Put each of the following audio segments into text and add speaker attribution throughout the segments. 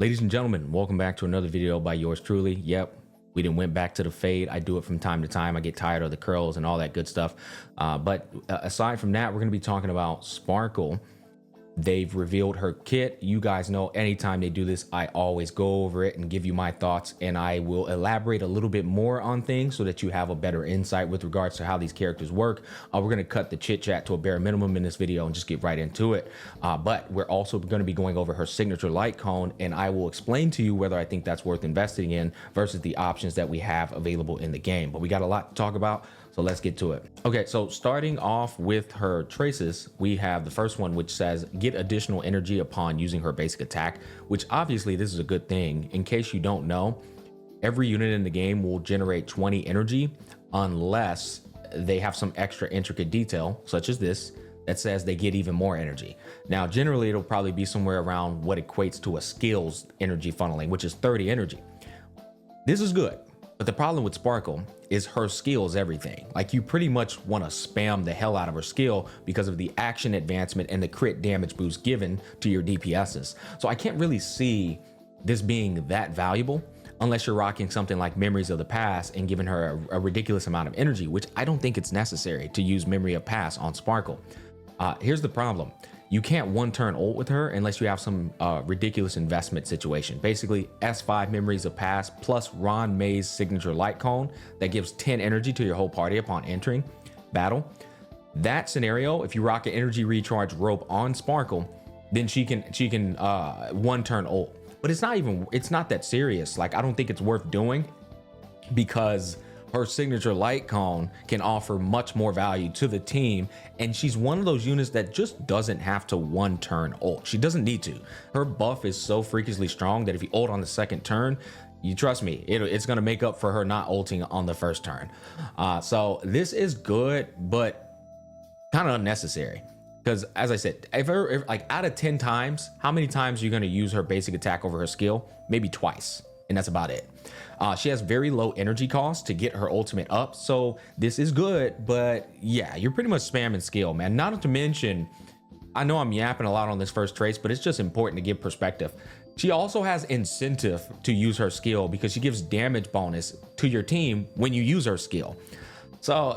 Speaker 1: Ladies and gentlemen, welcome back to another video by yours truly. Yep, we didn't went back to the fade. I do it from time to time. I get tired of the curls and all that good stuff. But aside from that, we're going to be talking about Sparkle. They've revealed her kit. You guys know anytime they do this, I always go over it and give you my thoughts, and I will elaborate a little bit more on things so that you have a better insight with regards to how these characters work. We're going to cut the chit chat to a bare minimum in this video and just get right into it. But we're also going to be going over her signature light cone, and I will explain to you whether I think that's worth investing in versus the options that we have available in the game. But we got a lot to talk about, so let's get to it. Okay, so starting off with her traces, we have the first one, which says get additional energy upon using her basic attack, which obviously this is a good thing. In case you don't know, every unit in the game will generate 20 energy unless they have some extra intricate detail, such as this, that says they get even more energy. Now, generally, it'll probably be somewhere around what equates to a skills energy funneling, which is 30 energy. This is good. But the problem with Sparkle is her skill is everything. Like, you pretty much want to spam the hell out of her skill because of the action advancement and the crit damage boost given to your DPSs. So I can't really see this being that valuable unless you're rocking something like Memories of the Past and giving her a ridiculous amount of energy, which I don't think it's necessary to use Memory of Past on Sparkle. Here's the problem. You can't one-turn ult with her unless you have some ridiculous investment situation. Basically, S5 Memories of Past plus Ron May's signature light cone that gives 10 energy to your whole party upon entering battle. That scenario, if you rock an energy recharge rope on Sparkle, then she can one-turn ult. But it's not that serious. Like, I don't think it's worth doing because her signature light cone can offer much more value to the team, and she's one of those units that just doesn't have to one turn ult. She doesn't need to. Her buff is so freakishly strong that if you ult on the second turn, you trust me, it's going to make up for her not ulting on the first turn. So this is good, but kind of unnecessary. Because as I said, if like out of 10 times, how many times are you going to use her basic attack over her skill? Maybe twice, and that's about it. She has very low energy cost to get her ultimate up, so this is good, but yeah, you're pretty much spamming skill, man. Not to mention, I know I'm yapping a lot on this first trace, but it's just important to give perspective. She also has incentive to use her skill because she gives damage bonus to your team when you use her skill. So,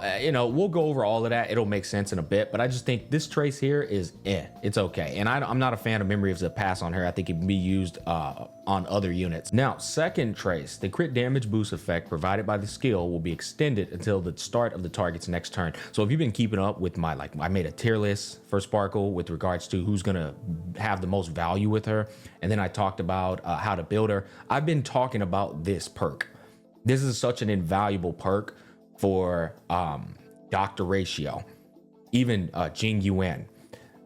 Speaker 1: we'll go over all of that. It'll make sense in a bit, but I just think this trace here is it's okay. And I'm not a fan of Memory of the Past on her. I think it can be used on other units. Now, second trace, the crit damage boost effect provided by the skill will be extended until the start of the target's next turn. So if you've been keeping up with I made a tier list for Sparkle with regards to who's gonna have the most value with her. And then I talked about how to build her. I've been talking about this perk. This is such an invaluable perk for Dr. Ratio, even Jing Yuan.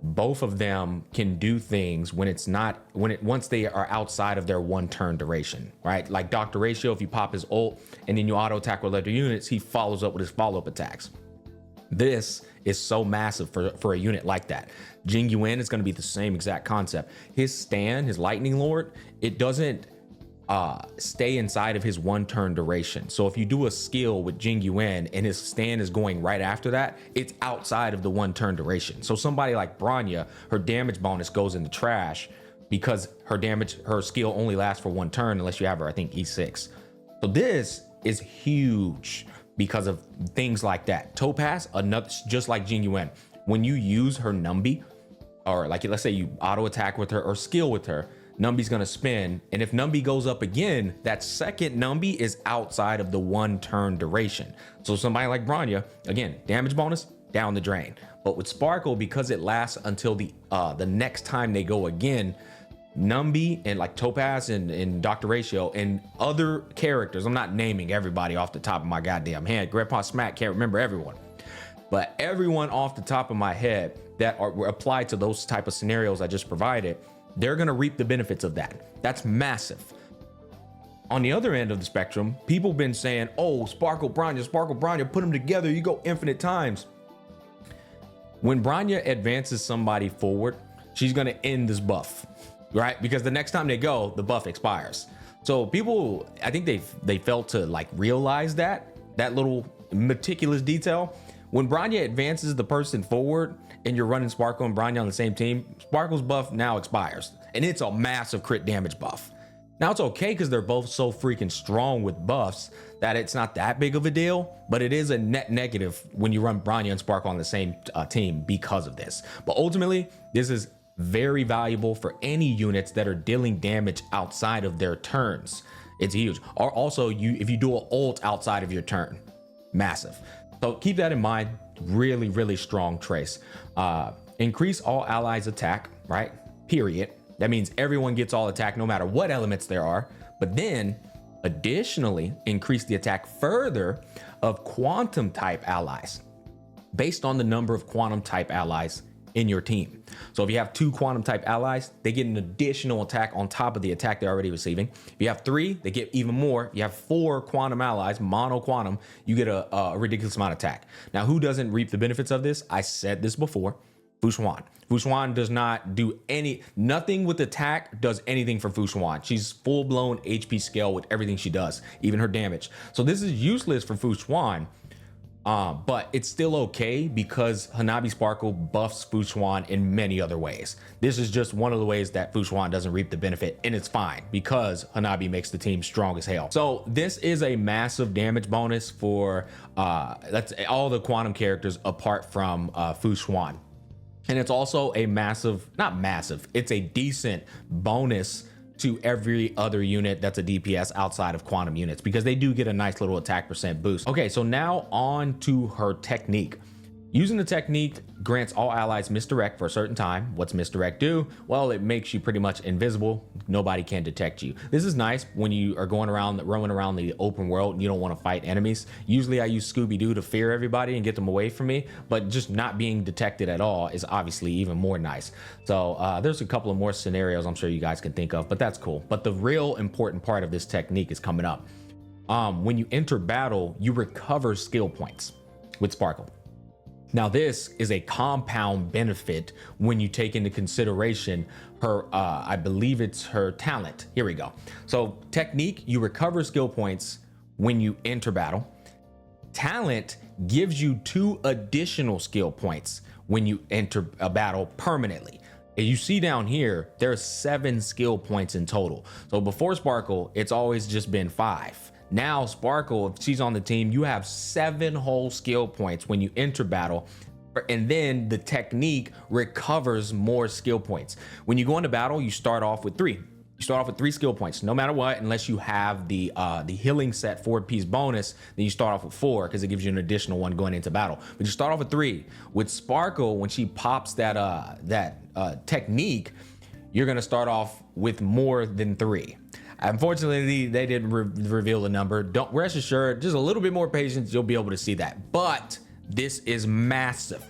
Speaker 1: Both of them can do things once they are outside of their one turn duration, right? Like Dr. Ratio, if you pop his ult and then you auto attack with other units, he follows up with his follow-up attacks. This is so massive for a unit like that. Jing Yuan is going to be the same exact concept. His stand, his Lightning Lord, it doesn't stay inside of his one turn duration. So if you do a skill with Jing Yuan and his stand is going right after that, it's outside of the one turn duration. So somebody like Bronya, her damage bonus goes in the trash because her skill only lasts for one turn unless you have her, I think, E6. So this is huge because of things like that. Topaz, just like Jing Yuan, when you use her Numbi, or like let's say you auto attack with her or skill with her, Numbi's gonna spin, and if Numbi goes up again, that second Numbi is outside of the one turn duration. So somebody like Bronya, again, damage bonus down the drain. But with Sparkle, because it lasts until the next time they go again, Numbi and like Topaz and Dr. Ratio and other characters, I'm not naming everybody off the top of my goddamn head. Grandpa Smack can't remember everyone, but everyone off the top of my head that were applied to those type of scenarios I just provided, they're going to reap the benefits of that. That's massive. On the other end of the spectrum, people have been saying, oh, Sparkle Bronya, put them together, you go infinite times. When Bronya advances somebody forward, she's going to end this buff, right? Because the next time they go, the buff expires. So people, I think they failed to like realize that little meticulous detail. When Bronya advances the person forward and you're running Sparkle and Bronya on the same team, Sparkle's buff now expires, and it's a massive crit damage buff. Now it's okay because they're both so freaking strong with buffs that it's not that big of a deal, but it is a net negative when you run Bronya and Sparkle on the same team because of this. But ultimately, this is very valuable for any units that are dealing damage outside of their turns. It's huge. Or also, if you do an ult outside of your turn, massive. So keep that in mind. Really, really strong trace. Increase all allies attack, right? Period. That means everyone gets all attack no matter what elements there are. But then additionally increase the attack further of quantum type allies based on the number of quantum type allies in your team. So if you have 2 quantum type allies, they get an additional attack on top of the attack they're already receiving. If you have 3, they get even more. If you have 4 quantum allies, mono quantum, you get a ridiculous amount of attack. Now, who doesn't reap the benefits of this? I said this before. Fu Xuan. Fu Xuan does not do nothing with attack does anything for Fu Xuan. She's full-blown HP scale with everything she does, even her damage. So this is useless for Fu Xuan, but it's still okay because Hanabi Sparkle buffs Fu Xuan in many other ways. This is just one of the ways that Fu Xuan doesn't reap the benefit, and it's fine because Hanabi makes the team strong as hell. So this is a massive damage bonus for that's all the quantum characters apart from Fu Xuan. And it's also a massive, not massive, it's a decent bonus to every other unit that's a DPS outside of quantum units because they do get a nice little attack percent boost. Okay, so now on to her technique. Using the technique grants all allies misdirect for a certain time. What's misdirect do? Well, it makes you pretty much invisible. Nobody can detect you. This is nice when you are going around, roaming around the open world and you don't want to fight enemies. Usually I use Scooby-Doo to fear everybody and get them away from me, but just not being detected at all is obviously even more nice. So there's a couple of more scenarios I'm sure you guys can think of, but that's cool. But the real important part of this technique is coming up. When you enter battle, you recover skill points with Sparkle. Now, this is a compound benefit when you take into consideration her, I believe it's her talent. Here we go. So technique, you recover skill points when you enter battle. Talent gives you 2 additional skill points when you enter a battle permanently. As you see down here, there's 7 skill points in total. So before Sparkle, it's always just been 5. Now Sparkle, if she's on the team, you have 7 whole skill points when you enter battle, and then the technique recovers more skill points. When you go into battle, you start off with 3. You start off with 3 skill points, no matter what, unless you have the healing set 4-piece bonus, then you start off with 4 because it gives you an additional one going into battle. But you start off with 3. With Sparkle, when she pops that technique, you're gonna start off with more than 3. Unfortunately, they didn't reveal the number. Don't rest assured, just a little bit more patience, you'll be able to see that. But this is massive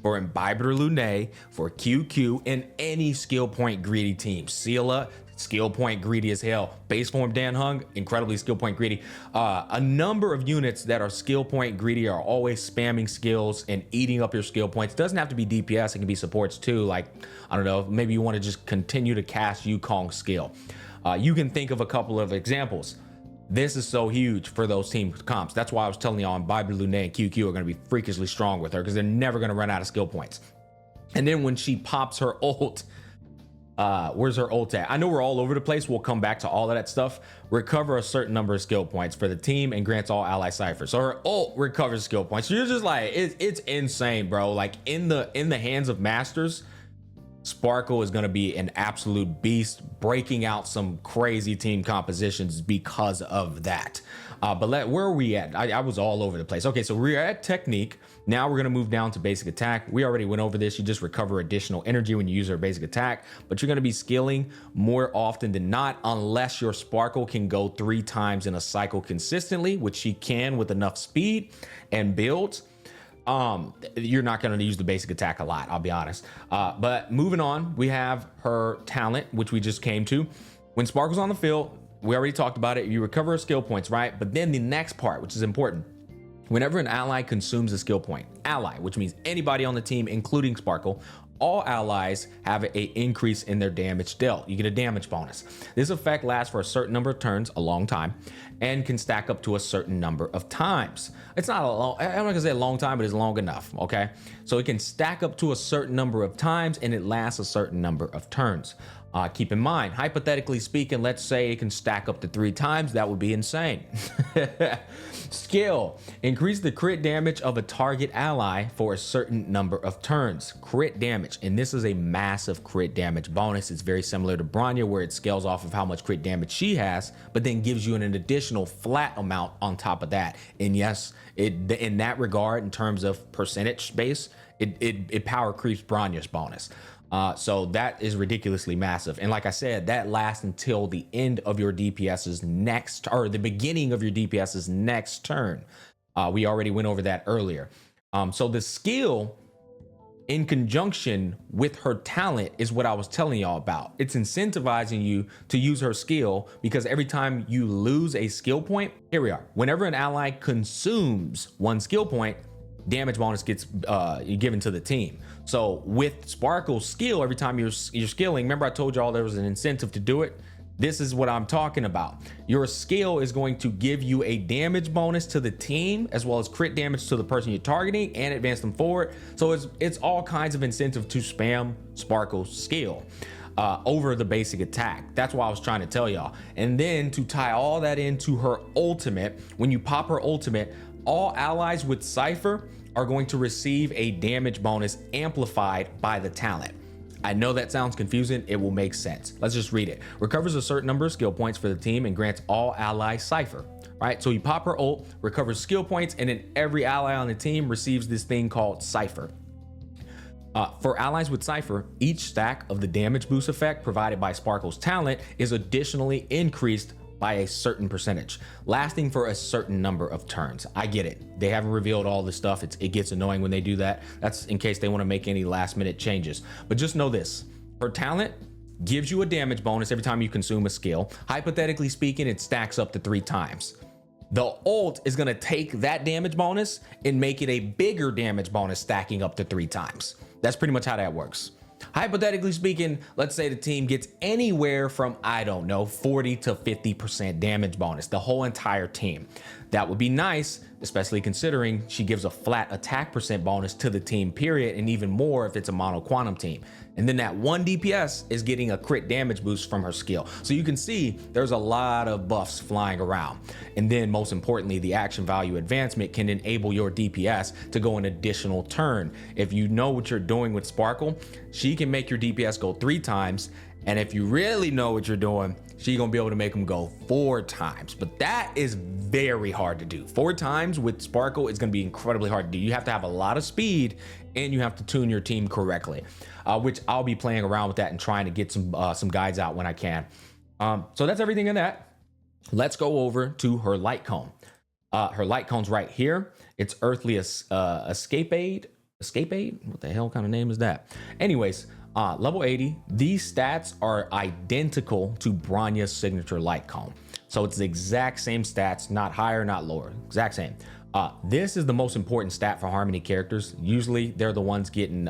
Speaker 1: for Imbiber Lune, for QQ, and any skill point greedy team. Sela, skill point greedy as hell. Base form Dan Hung, incredibly skill point greedy. A number of units that are skill point greedy are always spamming skills and eating up your skill points. Doesn't have to be DPS, it can be supports too. Like, I don't know, maybe you want to just continue to cast Yukong's skill. You can think of a couple of examples. This is so huge for those team comps. That's why I was telling y'all Imbiber Lune and QQ are going to be freakishly strong with her because they're never going to run out of skill points. And then when she pops her ult, where's her ult at? I know we're all over the place. We'll come back to all of that stuff. Recover a certain number of skill points for the team and grants all ally ciphers. So her ult recovers skill points. So you're just like, it's insane, bro. Like in the hands of masters, Sparkle is going to be an absolute beast, breaking out some crazy team compositions because of that. But where are we at? I was all over the place. Okay, so we're at technique. Now we're going to move down to basic attack. We already went over this. You just recover additional energy when you use her basic attack, but you're going to be skilling more often than not, unless your Sparkle can go 3 times in a cycle consistently, which she can with enough speed and builds. You're not going to use the basic attack a lot, I'll be honest. But moving on, we have her talent, which we just came to. When Sparkle's on the field, we already talked about it. You recover her skill points, right? But then the next part, which is important, whenever an ally consumes a skill point, ally, which means anybody on the team, including Sparkle, all allies have an increase in their damage dealt. You get a damage bonus. This effect lasts for a certain number of turns, a long time, and can stack up to a certain number of times. It's not a long, I'm not gonna say a long time, but it's long enough, okay? So it can stack up to a certain number of times and it lasts a certain number of turns. Keep in mind, hypothetically speaking, let's say it can stack up to 3 times. That would be insane. Skill: increase the crit damage of a target ally for a certain number of turns. Crit damage, and this is a massive crit damage bonus. It's very similar to Bronya, where it scales off of how much crit damage she has, but then gives you an additional flat amount on top of that. And yes, in that regard, in terms of percentage space, it power creeps Bronya's bonus. So that is ridiculously massive. And like I said, that lasts until the end of your DPS's next, or the beginning of your DPS's next turn. We already went over that earlier. So the skill in conjunction with her talent is what I was telling y'all about. It's incentivizing you to use her skill, because every time you lose a skill point, here we are. Whenever an ally consumes 1 skill point, damage bonus gets given to the team. So with Sparkle's skill, every time you're skilling, remember I told y'all there was an incentive to do it? This is what I'm talking about. Your skill is going to give you a damage bonus to the team, as well as crit damage to the person you're targeting, and advance them forward. So it's all kinds of incentive to spam Sparkle's skill over the basic attack. That's why I was trying to tell y'all. And then to tie all that into her ultimate, when you pop her ultimate, all allies with Cypher are going to receive a damage bonus amplified by the talent. I know that sounds confusing. It will make sense. Let's just read it. Recovers a certain number of skill points for the team and grants all allies Cypher. Right? So you pop her ult, recovers skill points, and then every ally on the team receives this thing called Cypher. For allies with Cypher, each stack of the damage boost effect provided by Sparkle's talent is additionally increased by a certain percentage, lasting for a certain number of turns. I get it. They haven't revealed all this stuff. It gets annoying when they do that. That's in case they want to make any last minute changes. But just know this, her talent gives you a damage bonus every time you consume a skill. Hypothetically speaking, it stacks up to 3 times. The ult is going to take that damage bonus and make it a bigger damage bonus, stacking up to 3 times. That's pretty much how that works. Hypothetically speaking, let's say the team gets anywhere from, I don't know, 40 to 50% damage bonus, the whole entire team. That would be nice, especially considering she gives a flat attack percent bonus to the team, period, and even more if it's a mono quantum team. And then that 1 DPS is getting a crit damage boost from her skill. So you can see there's a lot of buffs flying around. And then most importantly, the action value advancement can enable your DPS to go an additional turn. If you know what you're doing with Sparkle, she can make your DPS go 3 times. And if you really know what you're doing, she's gonna be able to make them go 4 times. But that is very hard to do. 4 times with Sparkle is gonna be incredibly hard to do. You have to have a lot of speed, and you have to tune your team correctly, which I'll be playing around with that and trying to get some guides out when I can. So that's everything in that. Let's go over to her light cone. Her light cone's right here. It's Earthly Escape Aid. Escape Aid? What the hell kind of name is that? Anyways, level 80, these stats are identical to Bronya's signature light cone. So it's the exact same stats, not higher, not lower, exact same. This is the most important stat for Harmony characters. Usually they're the ones getting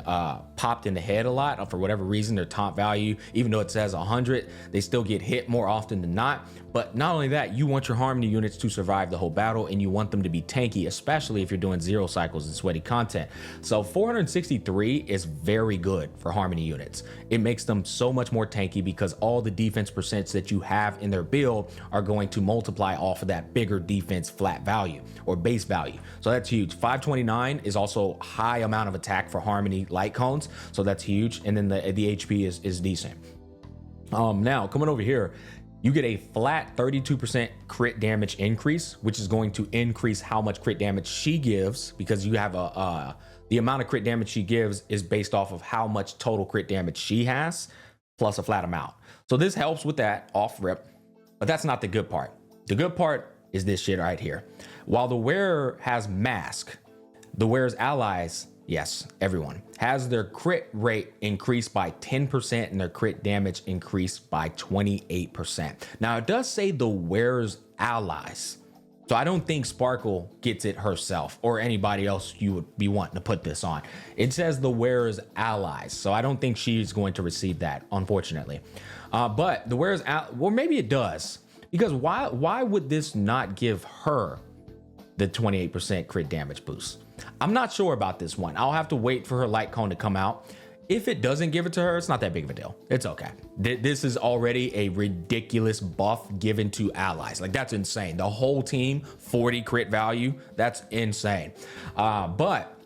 Speaker 1: popped in the head a lot for whatever reason. Their taunt value, even though it says 100, they still get hit more often than not. But not only that, you want your Harmony units to survive the whole battle, and you want them to be tanky, especially if you're doing 0 cycles and sweaty content. So 463 is very good for Harmony units. It makes them so much more tanky because all the defense percents that you have in their build are going to multiply off of that bigger defense flat value or base value. So that's huge. 529 is also high amount of attack for Harmony light cones, so that's huge. And then the HP is decent. Now coming over here, you get a flat 32% crit damage increase, which is going to increase how much crit damage she gives, because you have the amount of crit damage she gives is based off of how much total crit damage she has plus a flat amount. So this helps with that off rip, but that's not the good part. The good part is this shit right here. While the wearer has mask, the wearer's allies, yes, everyone, has their crit rate increased by 10% and their crit damage increased by 28%. Now it does say the wearer's allies, so I don't think Sparkle gets it herself or anybody else you would be wanting to put this on. It says the wearer's allies, so I don't think she's going to receive that, unfortunately. But the wearer's well, maybe it does, because why would this not give her the 28% crit damage boost? I'm not sure about this one. I'll have to wait for her light cone to come out. If it doesn't give it to her, it's not that big of a deal. It's okay. This is already a ridiculous buff given to allies. Like, that's insane. The whole team, 40 crit value. That's insane. But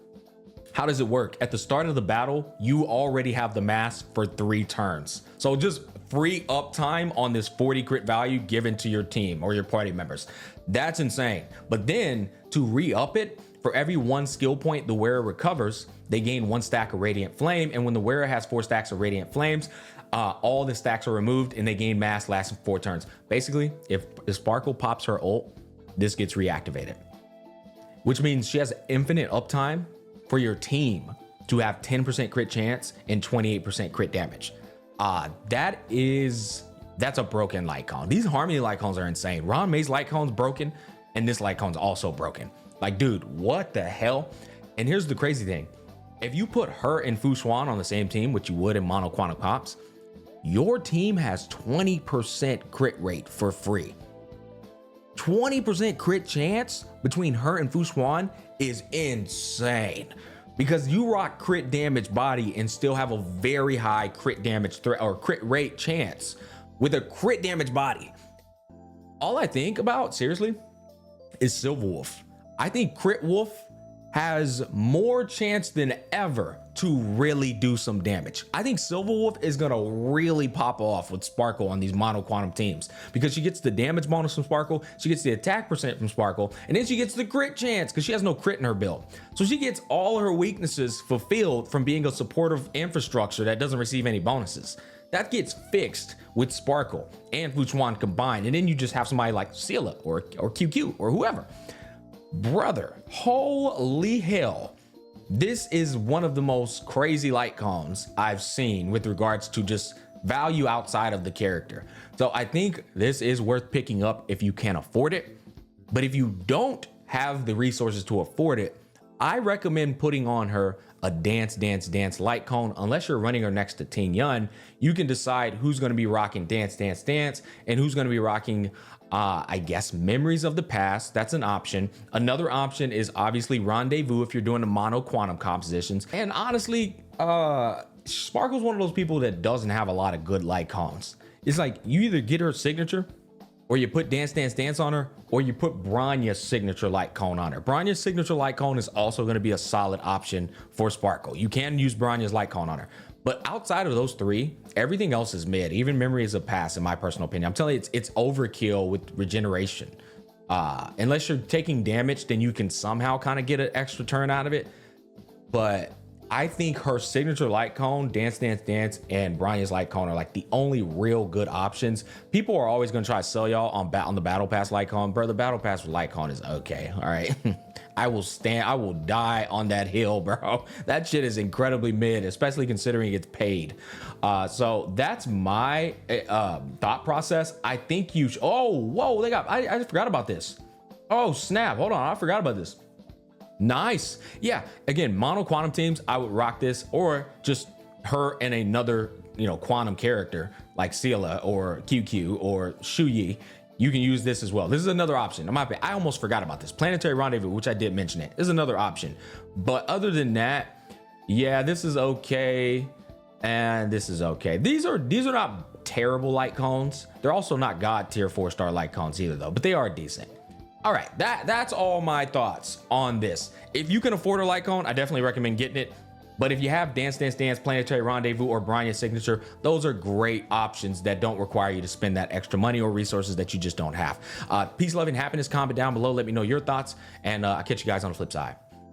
Speaker 1: how does it work? At the start of the battle, you already have the mask for 3 turns. So just free uptime on this 40 crit value given to your team or your party members. That's insane. But then to re-up it, for every 1 skill point the wearer recovers, they gain 1 stack of Radiant Flame. And when the wearer has 4 stacks of Radiant Flames, all the stacks are removed and they gain mass lasting 4 turns. Basically, if Sparkle pops her ult, this gets reactivated, which means she has infinite uptime for your team to have 10% crit chance and 28% crit damage. That's a broken light cone. These Harmony light cones are insane. Ron May's light cone's broken, and this light cone's also broken. Like, dude, what the hell? And here's the crazy thing. If you put her and Fu Xuan on the same team, which you would in Mono Quantum Pops, your team has 20% crit rate for free. 20% crit chance between her and Fu Xuan is insane, because you rock crit damage body and still have a very high crit damage threat or crit rate chance with a crit damage body. All I think about, seriously, is Silver Wolf. I think Crit Wolf has more chance than ever to really do some damage. I think Silver Wolf is gonna really pop off with Sparkle on these Mono Quantum teams, because she gets the damage bonus from Sparkle, she gets the attack percent from Sparkle, and then she gets the crit chance because she has no crit in her build. So she gets all her weaknesses fulfilled from being a supportive infrastructure that doesn't receive any bonuses. That gets fixed with Sparkle and Fu Xuan combined, and then you just have somebody like Scylla or QQ or whoever. Brother, holy hell. This is one of the most crazy light cones I've seen with regards to just value outside of the character. So I think this is worth picking up if you can afford it. But if you don't have the resources to afford it, I recommend putting on her a Dance light cone. Unless you're running her next to Ting Yun, you can decide who's going to be rocking Dance and who's going to be rocking I guess Memories of the Past. That's an option. Another option is obviously Rendezvous if you're doing the Mono Quantum compositions. And honestly, Sparkle's one of those people that doesn't have a lot of good light cones. It's like you either get her signature, or you put Dance on her, or you put Bronya's signature light cone on her. Bronya's signature light cone is also going to be a solid option for Sparkle. You can use Bronya's light cone on her. But outside of those 3, everything else is mid. Even Memories of Past, in my personal opinion. I'm telling you, it's overkill with regeneration. Unless you're taking damage, then you can somehow kind of get an extra turn out of it. But I think her signature light cone, Dance, and Bronya's light cone are like the only real good options. People are always going to try to sell y'all on the Battle Pass light cone. Bro, the Battle Pass with light cone is okay. All right. I will die on that hill, bro. That shit is incredibly mid, especially considering it's paid. So that's my thought process. I think you oh, whoa, I forgot about this. Oh, snap. Hold on. I forgot about this. Nice. Yeah. Again, Mono Quantum teams, I would rock this, or just her and another, quantum character like Scylla or QQ or Shu Yi. You can use this as well. This is another option. I almost forgot about this. Planetary Rendezvous, which I did mention it, is another option. But other than that, yeah, this is okay. And this is okay. These are not terrible light cones. They're also not God tier 4-star light cones either though, but they are decent. All right, that's all my thoughts on this. If you can afford a light cone, I definitely recommend getting it. But if you have Dance, Planetary Rendezvous, or Bronya's signature, those are great options that don't require you to spend that extra money or resources that you just don't have. Peace, love, and happiness. Comment down below. Let me know your thoughts, and I'll catch you guys on the flip side.